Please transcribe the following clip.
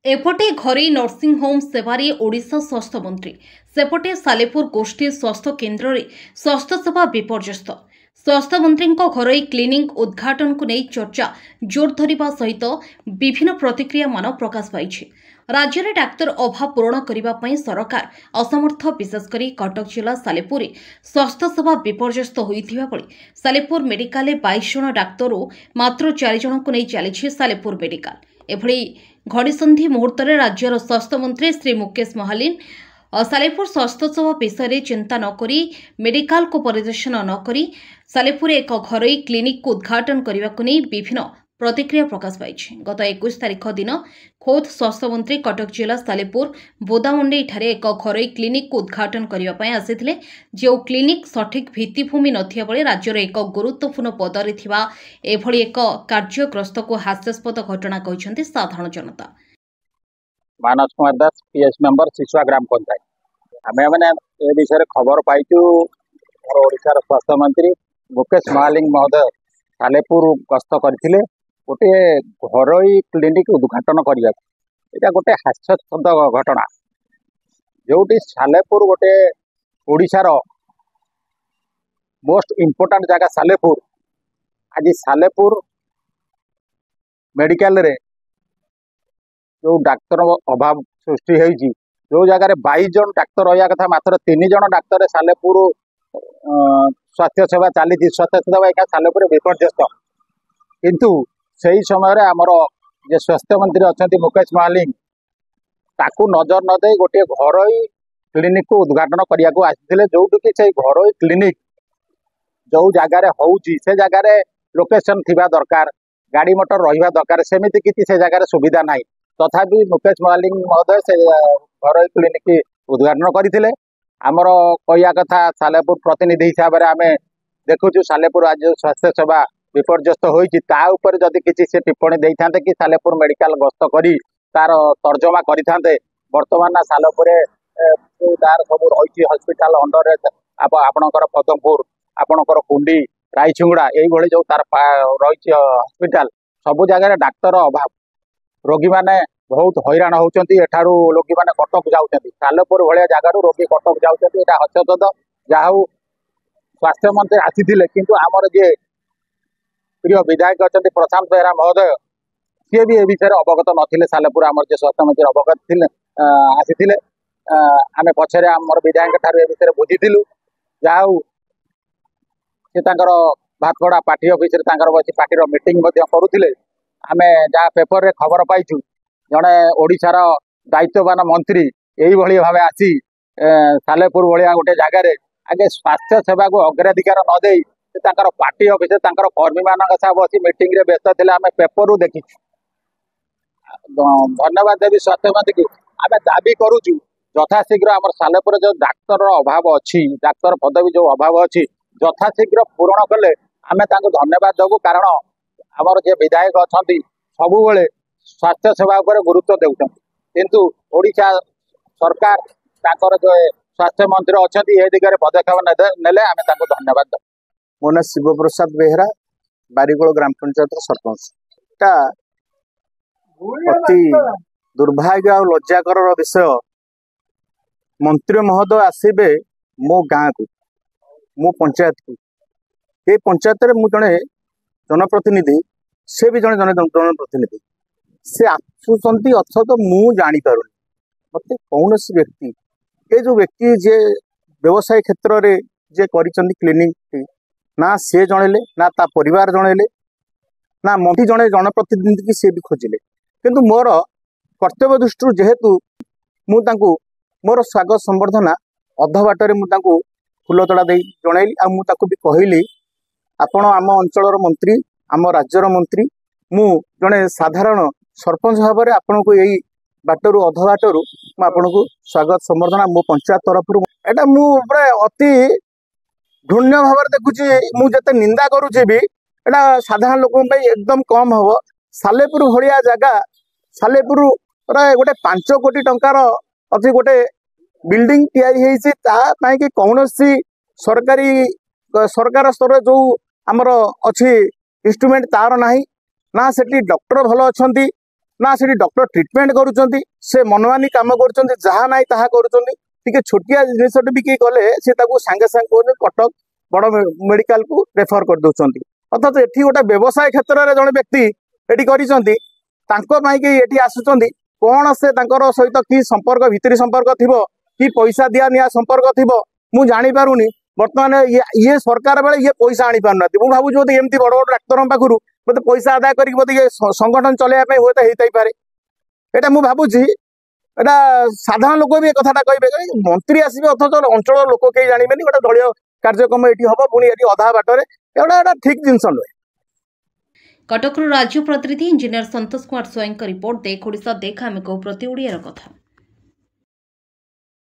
एपटे घरे nursing home सेवारे Odisha स्वास्थ्य मंत्री सेपटे सालेपुर गोष्ठी स्वास्थ्य केन्द्र में स्वास्थ्य सेवा विपर्यस्त। स्वास्थ्य मंत्री घरोई क्लिनिक उद्घाटन को नहीं चर्चा जोर धरिबा सहित विभिन्न प्रतिक्रिया मान प्रकाश पाई। राज्य में डाक्तर अभाव पूरण करने सरकार असमर्थ, विशेषकर कटक जिला सालेपुर स्वास्थ्य सेवा विपर्यस्त होता बेले सालेपुर मेडिकल 22 जन डाक्तर मात्र 4 जन को नहीं चली सालेपुर मेडिकल। एभली घड़ीसंधि मुहूर्त में राज्यर स्वास्थ्य मंत्री श्री मुकेश महालिन सालेपुर स्वास्थ्य सेवा विषय चिंता नक मेडिकल को परिदर्शन नक सालेपुर एक घरोई क्लिनिक को उद्घाटन करने को नहीं विभिन्न प्रतिक्रिया प्रकाश पाई। गत 21 तारिख दिन खोद स्वास्थ्य मंत्री कटक जिला सालेपुर बोदामुंडई ठारे एक घरोई क्लिनिक को उद्घाटन करने आसीथिले। जो क्लिनिक सठिक भित्तिभूमि नथिया बेले राज्यर एक गुरुत्वपूर्ण पदरे थिबा एभली एक कार्यग्रस्त को हास्यास्पद घटना कहिसेंति साधारण जनता। मानस कुमार दास पीएस मेंबर सिसुआ ग्राम पंचायत आमे माने ए विषय खबर पाइछु। ओडिशा स्वास्थ्य मंत्री मुकेश महालिंग महोदय सालेपुर गस्त करथिले गोटे घरोई क्लिनिक उद्घाटन करने। यहाँ गोटे हास्यास्पद घटना जोटी सालेपुर गोटे ओडिशार मोस्ट इम्पोर्टाट जगह सालेपुर। आज सालेपुर मेडिकल रे जो डाक्तर अभाव सृष्टि होती, जो जगह 22 जन डाक्तर रहा कथा मात्र 3 जन डाक्तर सालेपुर स्वास्थ्य सेवा चली। स्वास्थ्य सेवा एक सालेपुर विपर्यस्त, किंतु सही समय आमर जे स्वास्थ्य मंत्री अच्छा मुकेश महालिंग ताकू नजर न दे गोटे घरोई क्लिनिक को उद्घाटन करने को आसी। जो कि घरोई क्लिनिक जो जगार होउची से जगार लोकेशन थिबा दरकार, गाड़ी मोटर रहिबा दरकार, सेमिति किछि से जगार सुविधा नाही। तथापि मुकेश महालिंग महोदय से घरोई क्लिनिक उद्घाटन करथिले। आमर कहया कथा सालेपुर प्रतिनिधि हिसाब से आम देखुचु सालेपुर आज स्वास्थ्य सेवा विपर्यस्त होती जदि किसी से टिप्पणी दे था कि सालेपुर मेडिकल गस्त करी तार तर्जमा करें। बर्तमान सालेपुर तार सब रही हस्पिटाल अंडर आपणकर पदमपुर, आपणकर कुंडी, रायसिंगड़ा ये जो तार रही हस्पिटाल सबू जगह डाक्तर अभाव। रोगी मैंने बहुत हैरान होती। एठारू रोगी मैंने कटक जाऊँच, सालेपुर भाया जगार रोगी कटक जाऊँच। हस्यपद जहा स्वास्थ्य मंत्री आसी किंतु आमर जे प्रिय विधायक अच्छा प्रशांत बेहरा महोदय सी भी ए विषय अवगत नथिले। सालेपुर आमर जे स्वास्थ्य मंत्री अवगत आसी आम पछरे आमर विधायक ठार ए विषय बुझीलु। जहा से भातगड़ा पार्टी ऑफिस बसी पार्टी मीटिंग करुले। आम जहाँ पेपर रे खबर पाइछु जड़े ओडिशार दायित्ववान मंत्री यही भाव आसी सालेपुर भाया गोटे जगार आगे स्वास्थ्य सेवा को अग्राधिकार नदे पार्टी ऑफिस कर्मी मान बस मीटिंग रे व्यस्त थे। आम पेपर देखी धन्यवाद देवी स्वास्थ्य मंत्री की। आम दाबी करुचु यथाशीघ्र आम सालेपुर जो डाक्तर अभाव अच्छी, डाक्तर पदवी जो अभाव अच्छी यथाशीघ्र पूरण कले आम धन्यवाद देवु। कारण आमर जे विधायक अच्छा सब स्वास्थ्य सेवा उपर गुरुत्व देउछन, किंतु ओडिशा सरकार ताकर जो स्वास्थ्य मंत्री अच्छा ए दिगरे पदक्षेप नेले आम धन्यवाद देवु। मो ना शिव प्रसाद बेहरा, बारीगोल ग्राम पंचायत सरपंच। अति दुर्भाग्य और लज्जाकर विषय, मंत्री महोदय आसबे मो गाँ को, मो पंचायत को। ये पंचायत रे मु जने जनप्रतिनिधि, से भी जने जनप्रतिनिधि, से आसुचंती अच्छा तो मु जानी पारुनी। मते कौन व्यक्ति ये जो व्यक्ति जे व्यवसाय क्षेत्र रे जे करिसंती क्लिनिक ना से जनइले, ना ता परिवार जनइले, ना मंत्री जने जनप्रतिनिधि की से भी खोजिले। किंतु मोर कर्तव्य दृष्टि जेहेतु मुझे मोर स्वागत संबर्धना अध बाटर मुझे फूलतोड़ा दे जनइली। आ मुझे भी कहली आपण आम अंचल मंत्री, आम राज्यर मंत्री, मु जड़े साधारण सरपंच भाव में आपन को यही बाटर अध बाटर मुझे स्वागत संबर्धना मो पंचायत तरफ एटा मु अति धन्य भाव देखुची। मुझे निंदा करुचे भी एटा साधारण लोक एकदम कम हम। सालेपुर भाया जगह, सालेपुर गोटे 5 कोटी टंकार अच्छी गोटे बिल्डिंग तैयारी कौन सरकारी सरकार स्तर जो आमर अच्छी इंस्ट्रूमेंट तार ना ना से डॉक्टर भल अच्छा ना से डॉक्टर ट्रीटमेंट करुँच से मनमानी कम कर जहाँ ना ताहा कर छोटिया जिनसटे भी किए गले से सांगे सांगे कटक बड़ मेडिकल को रेफर कर दौरान अर्थात ये गोटे व्यवसाय क्षेत्र में जड़े व्यक्ति ये आसुँच कौन से सहित कि संपर्क भितरी संपर्क थी कि पैसा दिया निया संपर्क थी मुझे जापारूनी बर्तमान ये सरकार बेले ये पैसा आनी पार मुझे भावुँ बोलते एमती बड़ बड़ डाक्तर पाखु मत पैसा आदाय कर संगठन चलैया हूँ तो पारे यहाँ मुझे भावुँ एटा साधारण लोक भी कथा कहे मंत्री आसवे अथच अंचल लोक कहीं जानवे गोटे दलीय कार्यक्रम ये हम पुणी ये अधा बाटर एटा ठीक जिनस नुहे। कटक राज्य प्रतिनिधि इंजीनियर संतोष कुमार स्वयं रिपोर्ट देख ओडिशा देख आमे को प्रति ओडिया कथा।